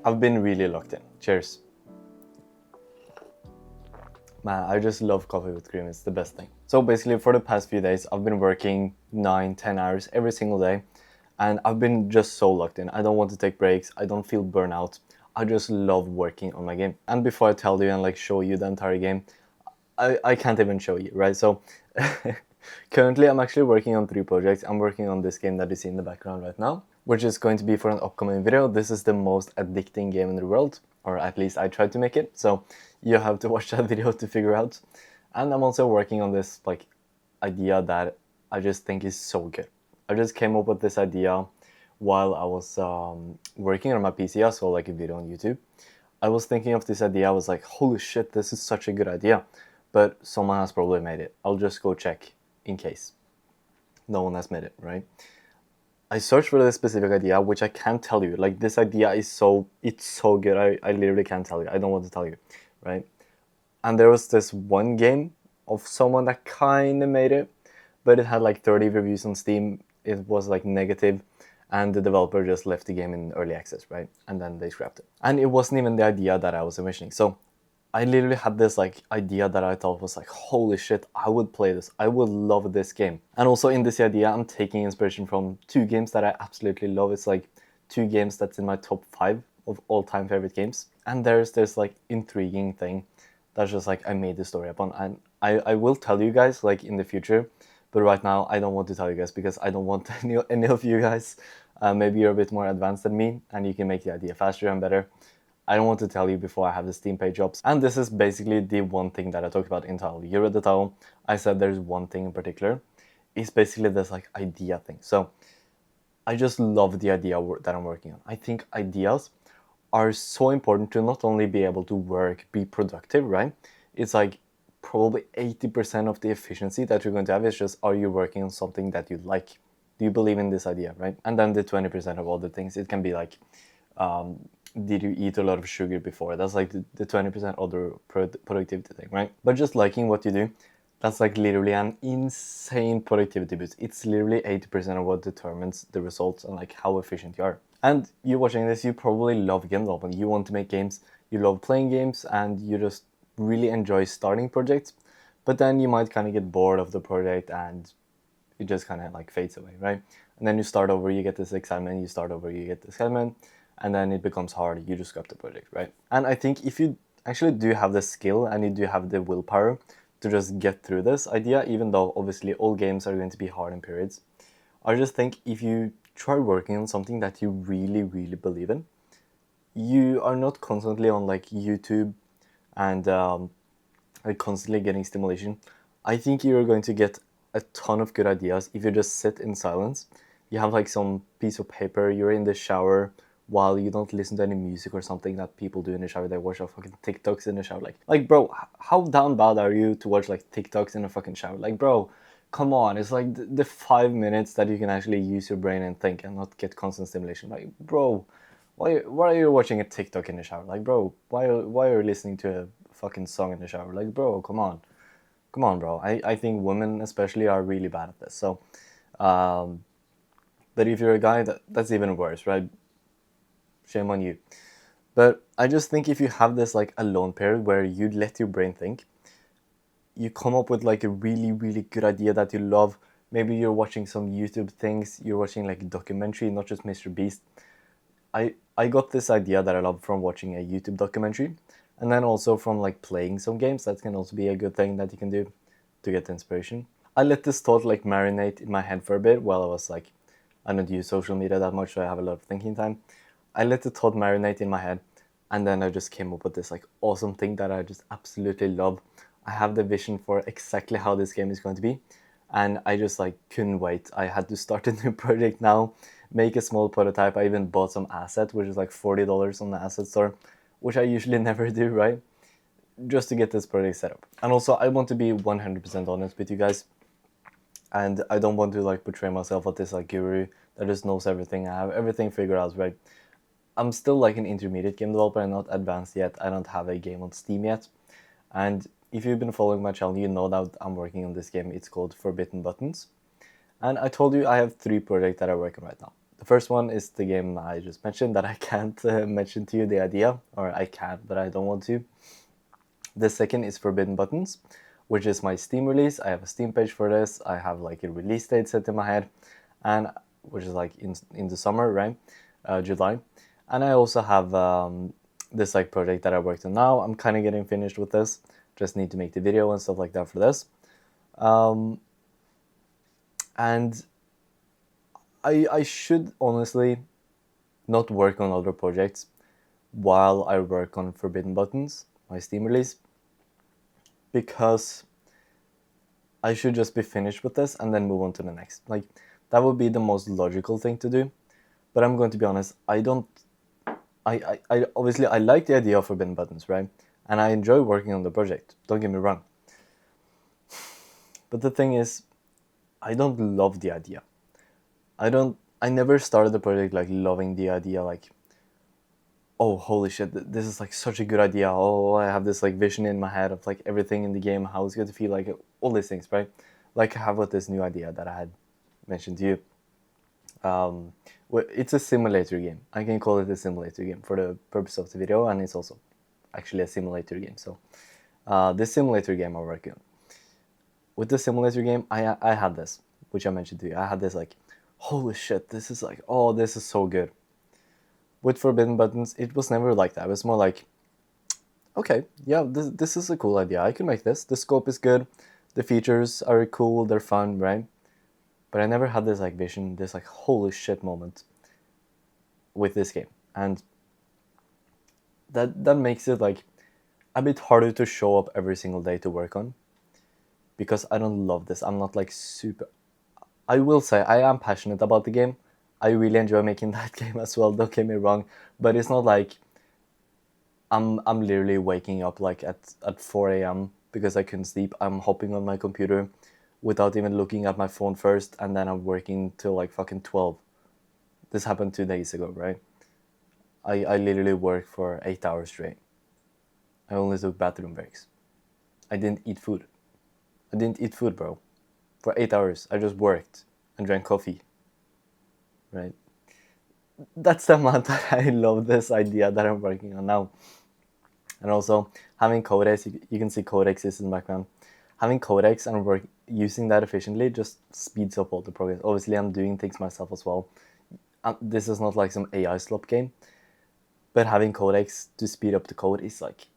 I've been really locked in. Cheers. Man, I just love coffee with cream. It's the best thing. So basically for the past few days, I've been working 9-10 hours every single day. And I've been just so locked in. I don't want to take breaks. I don't feel burnout. I just love working on my game. And before I tell you and like show you the entire game, I can't even show you, right? So currently I'm actually working on 3 projects. I'm working on this game that you see in the background right now, which is going to be for an upcoming video. This is the most addicting game in the world, or at least I tried to make it. So you have to watch that video to figure out. And I'm also working on this like idea that I just think is so good. I just came up with this idea while I was working on my PC. I saw like a video on YouTube. I was thinking of this idea. I was like, holy shit, this is such a good idea. But someone has probably made it. I'll just go check in case no one has made it, right? I searched for this specific idea, which I can't tell you. Like, this idea is it's so good. I literally can't tell you. I don't want to tell you, right? And there was this one game of someone that kind of made it, but it had like 30 reviews on Steam. It was like negative, and the developer just left the game in early access, right? And then they scrapped it. And it wasn't even the idea that I was envisioning. So I literally had this like idea that I thought was like, holy shit, I would play this. I would love this game. And also in this idea, I'm taking inspiration from 2 games that I absolutely love. It's like 2 games that's in my top 5 of all-time favorite games. And there's this like intriguing thing that's just like I made the story upon. And I will tell you guys like in the future, but right now I don't want to tell you guys because I don't want any of you guys. Maybe you're a bit more advanced than me and you can make the idea faster and better. I don't want to tell you before I have the Steam page up. And this is basically the one thing that I talked about in title. You read the title. I said there's one thing in particular. It's basically this like idea thing. So I just love the idea that I'm working on. I think ideas are so important to not only be able to work, be productive, right? It's like probably 80% of the efficiency that you're going to have is just, are you working on something that you like? Do you believe in this idea, right? And then the 20% of other things, it can be like, did you eat a lot of sugar before? That's like the 20% other productivity thing, right? But just liking what you do, that's like literally an insane productivity boost. It's literally 80% of what determines the results and like how efficient you are. And you watching this, you probably love game development. You want to make games, you love playing games, and you just really enjoy starting projects. But then you might kind of get bored of the project and it just kind of like fades away, right? And then you start over, you get this excitement, you start over, you get this excitement, and then it becomes hard, you just scrap the project, right? And I think if you actually do have the skill and you do have the willpower to just get through this idea, even though obviously all games are going to be hard in periods, I just think if you try working on something that you really, really believe in, you are not constantly on like YouTube and like constantly getting stimulation. I think you're going to get a ton of good ideas if you just sit in silence. You have like some piece of paper, you're in the shower, while you don't listen to any music or something that people do in the shower. They watch fucking TikToks in the shower. Like bro, how down bad are you to watch like TikToks in a fucking shower? Like bro, come on. It's like the 5 minutes that you can actually use your brain and think and not get constant stimulation. Like bro, why are you watching a TikTok in the shower? Like bro, why are you listening to a fucking song in the shower? Like bro, come on, bro. I think women especially are really bad at this. So, but if you're a guy, that's even worse, right? Shame on you. But I just think if you have this like alone period where you let your brain think, you come up with like a really, really good idea that you love. Maybe you're watching some YouTube things, you're watching like a documentary, not just Mr. Beast. I got this idea that I love from watching a YouTube documentary, and then also from like playing some games. That can also be a good thing that you can do to get inspiration. I let this thought like marinate in my head for a bit while I was like, I don't use social media that much, so I have a lot of thinking time. I let the thought marinate in my head, and then I just came up with this like awesome thing that I just absolutely love. I have the vision for exactly how this game is going to be, and I just like couldn't wait. I had to start a new project now, make a small prototype. I even bought some asset, which is like $40 on the asset store, which I usually never do, right? Just to get this project set up. And also I want to be 100% honest with you guys, and I don't want to like portray myself as this like guru that just knows everything. I have everything figured out, right? I'm still like an intermediate game developer. I'm not advanced yet. I don't have a game on Steam yet. And if you've been following my channel, you know that I'm working on this game. It's called Forbidden Buttons. And I told you I have 3 projects that I'm working right now. The first one is the game I just mentioned that I can't mention to you the idea, or I can, but I don't want to. The second is Forbidden Buttons, which is my Steam release. I have a Steam page for this. I have like a release date set in my head, and which is like in the summer, right, July. And I also have this like project that I worked on now. I'm kind of getting finished with this. Just need to make the video and stuff like that for this. And I should honestly not work on other projects while I work on Forbidden Buttons, my Steam release, because I should just be finished with this and then move on to the next. Like, that would be the most logical thing to do. But I'm going to be honest, I obviously I like the idea of Forbidden Buttons, right? And I enjoy working on the project, don't get me wrong. But the thing is, I don't love the idea. I never started the project like loving the idea, like, oh, holy shit, this is like such a good idea. Oh, I have this like vision in my head of like everything in the game, how it's going to feel, like all these things, right? Like I have with this new idea that I had mentioned to you. It's a simulator game. I can call it a simulator game for the purpose of the video, and it's also actually a simulator game. So this simulator game I'm working on. With the simulator game, I had this, which I mentioned to you. I had this like, holy shit, this is like, oh, this is so good. With Forbidden Buttons, it was never like that. It was more like, okay, yeah, this is a cool idea. I can make this. The scope is good. The features are cool. They're fun, right? But I never had this like vision, this like holy shit moment with this game. And that makes it like a bit harder to show up every single day to work on, because I don't love this. I'm not like super... I will say I am passionate about the game. I really enjoy making that game as well, don't get me wrong. But it's not like I'm literally waking up like at 4 a.m. because I couldn't sleep. I'm hopping on my computer without even looking at my phone first, and then I'm working till like fucking 12. This happened 2 days ago, right? I literally worked for 8 hours straight. I only took bathroom breaks. I didn't eat food. I didn't eat food, bro. For 8 hours, I just worked and drank coffee, right? That's the amount that I love this idea that I'm working on now. And also, having Codex, you can see Codex is in the background. Having Codex and using that efficiently just speeds up all the progress. Obviously, I'm doing things myself as well. This is not like some AI slop game, but having Codex to speed up the code is like,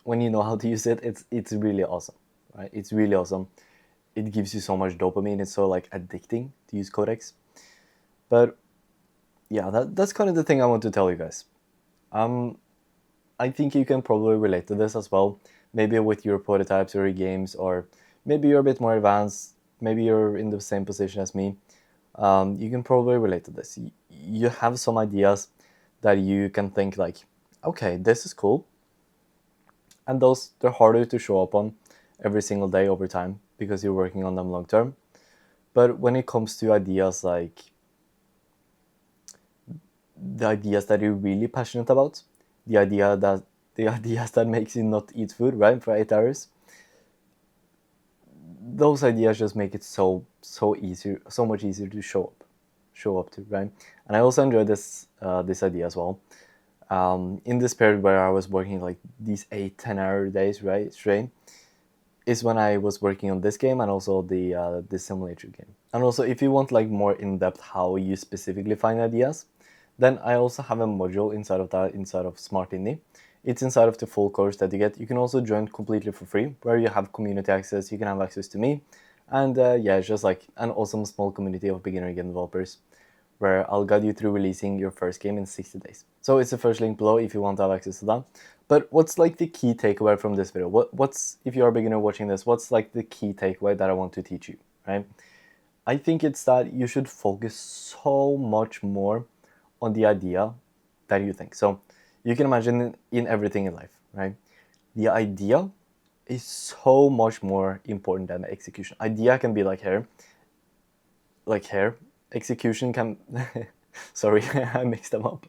when you know how to use it, it's really awesome, right? It's really awesome. It gives you so much dopamine. It's so like addicting to use Codex. But yeah, that's kind of the thing I want to tell you guys. I think you can probably relate to this as well. Maybe with your prototypes or your games, or maybe you're a bit more advanced. Maybe you're in the same position as me. You can probably relate to this. You have some ideas that you can think like, okay, this is cool. And they're harder to show up on every single day over time because you're working on them long term. But when it comes to ideas like the ideas that you're really passionate about, the ideas that makes you not eat food, right, for 8 hours, those ideas just make it so much easier to show up to, right? And I also enjoy this idea as well. In this period where I was working like these 8-10 hour days, right, straight, is when I was working on this game and also the simulator game. And also, if you want like more in-depth how you specifically find ideas, then I also have a module inside of Smart Indie. It's inside of the full course that you get. You can also join completely for free, where you have community access. You can have access to me, and yeah, it's just like an awesome small community of beginner game developers, where I'll guide you through releasing your first game in 60 days. So it's the first link below if you want to have access to that. But what's like the key takeaway from this video? What's, if you're a beginner watching this, what's like the key takeaway that I want to teach you, right? I think it's that you should focus so much more on the idea that you think. So you can imagine in everything in life, right? The idea is so much more important than the execution. Idea can be like hair. Execution can... Sorry, I mixed them up.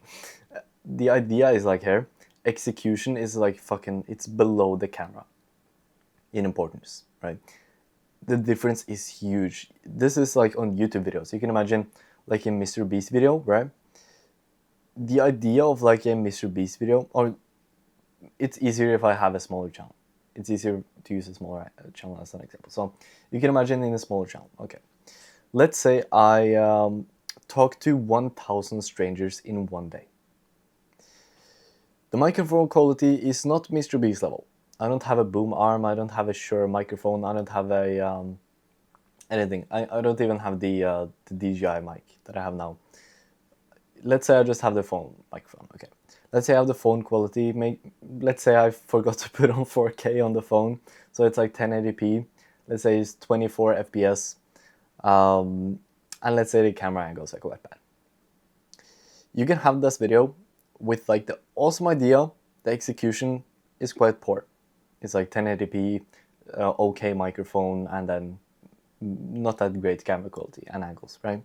The idea is like hair. Execution is like fucking... It's below the camera in importance, right? The difference is huge. This is like on YouTube videos. You can imagine like a Mr. Beast video, right? The idea of like a Mr. Beast video, or it's easier if I have a smaller channel. It's easier to use a smaller channel as an example. So you can imagine in a smaller channel. Okay, let's say I talk to 1,000 strangers in one day. The microphone quality is not Mr. Beast level. I don't have a boom arm. I don't have a Shure microphone. I don't have a anything. I don't even have the DJI mic that I have now. Let's say I just have the phone microphone. Okay. Let's say I have the phone quality. Let's say I forgot to put on 4K on the phone, so it's like 1080p. Let's say it's 24 FPS, and let's say the camera angle is like quite bad. You can have this video with like the awesome idea. The execution is quite poor. It's like 1080p, okay microphone, and then not that great camera quality and angles, right?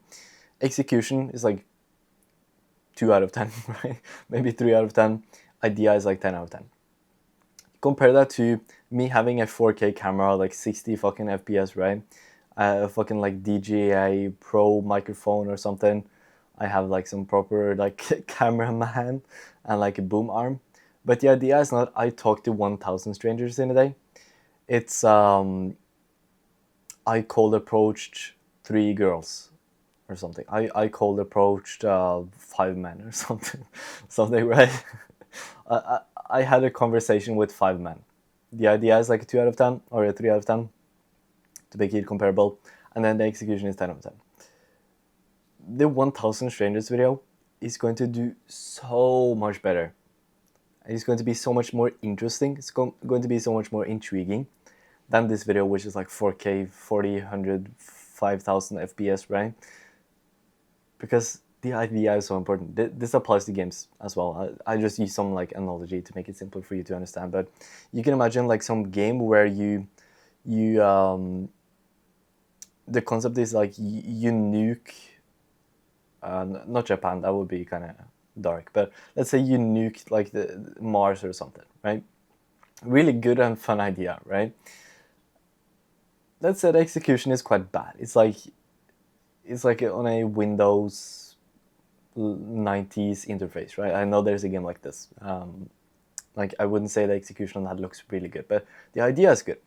Execution is like 2 out of 10, right? Maybe 3 out of 10. Idea is like 10 out of 10. Compare that to me having a 4K camera, like 60 fucking FPS, right? A fucking like DJI Pro microphone or something. I have like some proper like cameraman and like a boom arm. But the idea is not I talk to 1,000 strangers in a day. It's I cold approached 3 girls or something. I cold approached 5 men or something, right? I had a conversation with 5 men. The idea is like a 2 out of 10 or a 3 out of 10 to make it comparable, and then the execution is 10 out of 10. The 1,000 strangers video is going to do so much better. It's going to be so much more interesting. It's going to be so much more intriguing than this video, which is like 4K, 40, 100, 5,000 FPS, right? Because the idea is so important. This applies to games as well. I just use some like analogy to make it simpler for you to understand. But you can imagine like some game where you the concept is like you nuke, not Japan, that would be kind of dark, but let's say you nuke like the Mars or something, right? Really good and fun idea, right? Let's say the execution is quite bad. It's like on a Windows 90s interface, right? I know there's a game like this. Like I wouldn't say the execution on that looks really good, but the idea is good.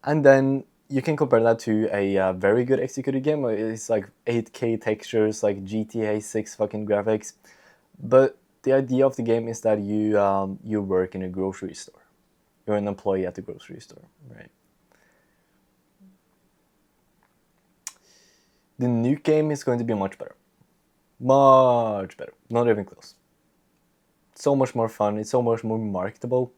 And then you can compare that to a very good executed game. It's like 8K textures, like GTA 6 fucking graphics. But the idea of the game is that you work in a grocery store. You're an employee at the grocery store, right? The new game is going to be much better. Much better. Not even close. So much more fun. It's so much more marketable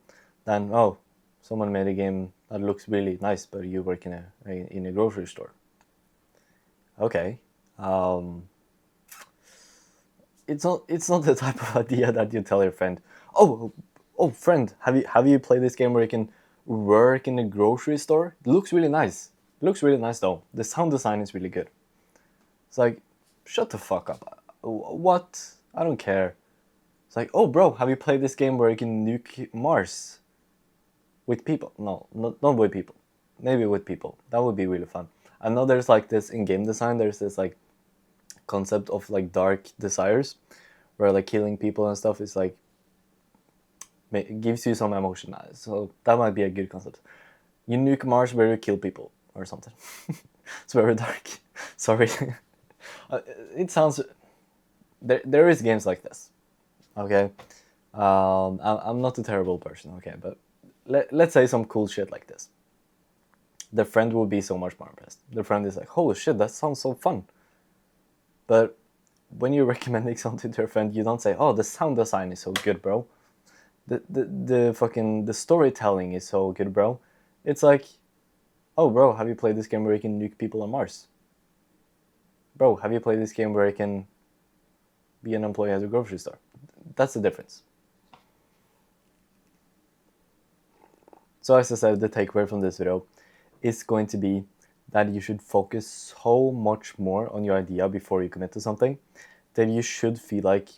than, oh, someone made a game that looks really nice, but you work in a grocery store. Okay. It's not the type of idea that you tell your friend, oh friend, have you played this game where you can work in a grocery store? It looks really nice. It looks really nice though. The sound design is really good. It's like, shut the fuck up. What? I don't care. It's like, oh bro, have you played this game where you can nuke Mars? With people? No, not with people. Maybe with people. That would be really fun. I know there's like this in game design, there's this like concept of like dark desires, where like killing people and stuff is like, it gives you some emotion. So that might be a good concept. You nuke Mars where you kill people or something. It's very dark. Sorry. It sounds... There is games like this. Okay? I'm not a terrible person, okay? But let's say some cool shit like this. The friend will be so much more impressed. The friend is like, holy shit, that sounds so fun. But when you're recommending something to your friend, you don't say, oh, the sound design is so good, bro. The storytelling is so good, bro. It's like, oh, bro, have you played this game where you can nuke people on Mars? Bro, have you played this game where you can be an employee at a grocery store? That's the difference. So as I said, the takeaway from this video is going to be that you should focus so much more on your idea before you commit to something, that you should feel like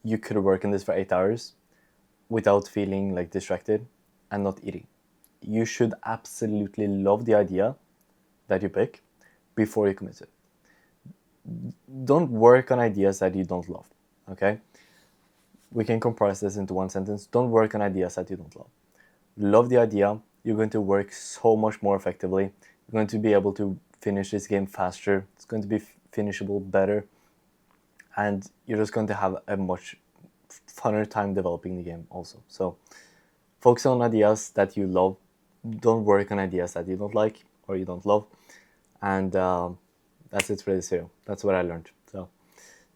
you could work on this for 8 hours without feeling like distracted and not eating. You should absolutely love the idea that you pick before you commit to it. don't work on ideas that you don't love. Okay, we can compress this into one sentence. Don't work on ideas that you don't love. Love the idea. You're going to work so much more effectively. You're going to be able to finish this game faster. It's going to be finishable better, and you're just going to have a much funner time developing the game also. So focus on ideas that you love. Don't work on ideas that you don't like or you don't love. And that's it for this video. That's what I learned. So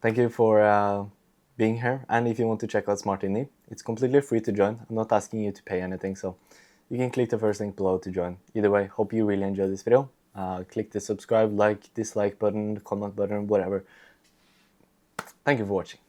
thank you for being here. And if you want to check out Smart Indie, it's completely free to join. I'm not asking you to pay anything, so you can click the first link below to join. Either way, hope you really enjoyed this video. Click the subscribe, like, dislike button, comment button, whatever. Thank you for watching.